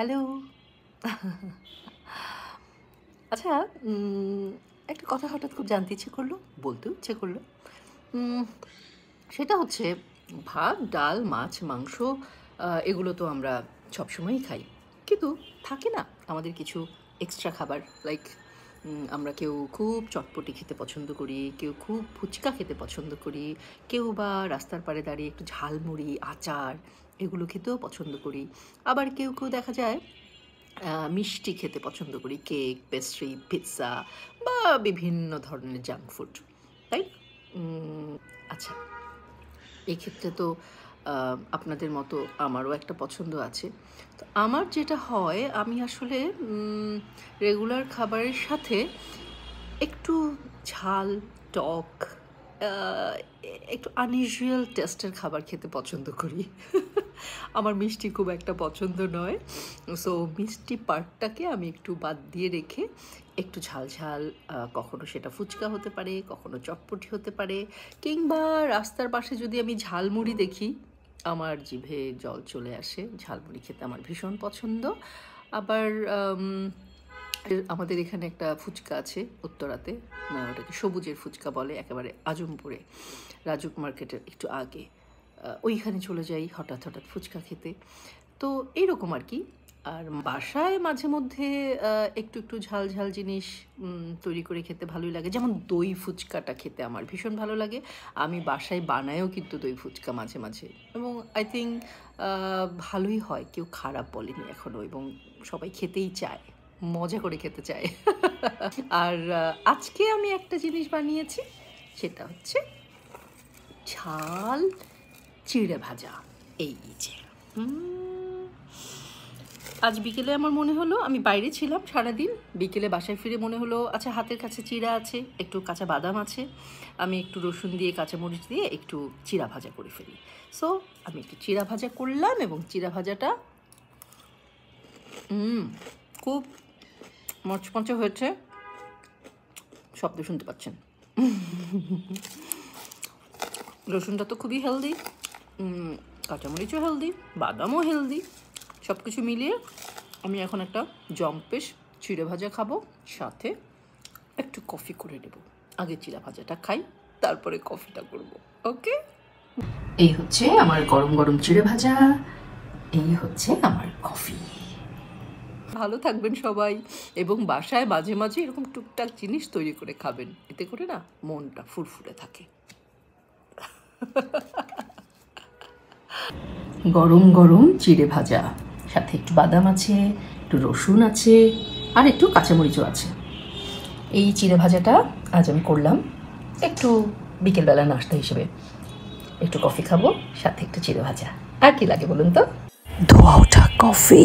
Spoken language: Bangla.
হ্যালো। আচ্ছা, একটা কথা হঠাৎ খুব জানতে ইচ্ছে করলো, বলতেও ইচ্ছে করলো। উম, সেটা হচ্ছে ভাত, ডাল, মাছ, মাংস, এগুলো তো আমরা সবসময়ই খাই। কিন্তু থাকে না আমাদের কিছু এক্সট্রা খাবার, লাইক আমরা কেউ খুব চটপটি খেতে পছন্দ করি, কেউ খুব ফুচকা খেতে পছন্দ করি, কেউ বা রাস্তার পাড়ে দাঁড়িয়ে একটু ঝালমুড়ি, আচার এগুলো খেতেও পছন্দ করি। আবার কেউ কেউ দেখা যায় মিষ্টি খেতে পছন্দ করি, কেক, পেস্ট্রি, পিৎজা বা বিভিন্ন ধরনের জাঙ্ক ফুড, তাই না? আচ্ছা, এক্ষেত্রে তো আপনাদের মতো আমারও একটা পছন্দ আছে। তো আমার যেটা হয়, আমি আসলে রেগুলার খাবারের সাথে একটু ঝাল, টক, একটু আনইউজুয়াল টেস্টের খাবার খেতে পছন্দ করি। আমার মিষ্টি খুব একটা পছন্দ নয়, সো মিষ্টি পার্টটাকে আমি একটু বাদ দিয়ে রেখে একটু ঝাল ঝাল, কখনো সেটা ফুচকা হতে পারে, কখনো চটপটি হতে পারে, কিংবা রাস্তার পাশে যদি আমি ঝালমুড়ি দেখি আমার জিভে জল চলে আসে। ঝালমুড়ি খেতে আমার ভীষণ পছন্দ। আবার আমাদের এখানে একটা ফুচকা আছে উত্তরাতে, ওটাকে সবুজের ফুচকা বলে, একেবারে আজমপুরে রাজুক মার্কেটের একটু আগে। ওইখানে চলে যাই হঠাৎ হঠাৎ ফুচকা খেতে। তো এইরকম আর কি। আর বাসায় মাঝে মধ্যে একটু একটু ঝাল ঝাল জিনিস তৈরি করে খেতে ভালোই লাগে, যেমন দই ফুচকাটা খেতে আমার ভীষণ ভালো লাগে। আমি বাসায় বানায়ও কিন্তু দই ফুচকা মাঝে মাঝে, এবং আই থিঙ্ক ভালোই হয়, কেউ খারাপ বলেনি এখনও, এবং সবাই খেতেই চায়, মজা করে খেতে চায়। আর আজকে আমি একটা জিনিস বানিয়েছি, সেটা হচ্ছে ঝাল চিড়ে ভাজা। এই যে আজ বিকেলে আমার মনে হলো, আমি বাইরে ছিলাম সারাদিন, বিকেলে বাসায় ফিরে মনে হলো আচ্ছা হাতের কাছে চিড়া আছে, একটু কাঁচা বাদাম আছে, আমি একটু রসুন দিয়ে কাঁচামরিচ দিয়ে একটু চিড়া ভাজা করে ফেলি। সো আমি একটু চিড়া ভাজা করলাম, এবং চিড়া ভাজাটা খুব মচমচে হয়েছে, শব্দ শুনতে পাচ্ছেন। রসুনটা তো খুবই হেলদি, কাঁচামরিচও হেলদি, বাদামও হেলদি, সব কিছু মিলিয়ে আমি এখন একটা জম্পেশ চিড়ে ভাজা খাবো, সাথে একটু কফি করে নেব। আগে চিড়া ভাজাটা খাই, তারপরে কফিটা করব। ওকে, এই হচ্ছে আমার গরম গরম চিড়ে ভাজা, এই হচ্ছে আমার কফি। ভালো থাকবেন সবাই, এবং বাসায় মাঝে মাঝে এরকম টুকটাক জিনিস তৈরি করে খাবেন, এতে করে না মনটা ফুরফুরে থাকে। গরম গরম চিড়ে ভাজা, সাথে একটু বাদাম আছে, একটু রসুন আছে, আর একটু কাঁচামরিচও আছে। এই চিড়ে ভাজাটা আজ আমি করলাম একটু বিকেলবেলা নাস্তা হিসেবে। একটু কফি খাবো, সাথে একটু চিড়ে ভাজা, আর কি লাগে বলুন তো? ধোয়া ওঠা কফি।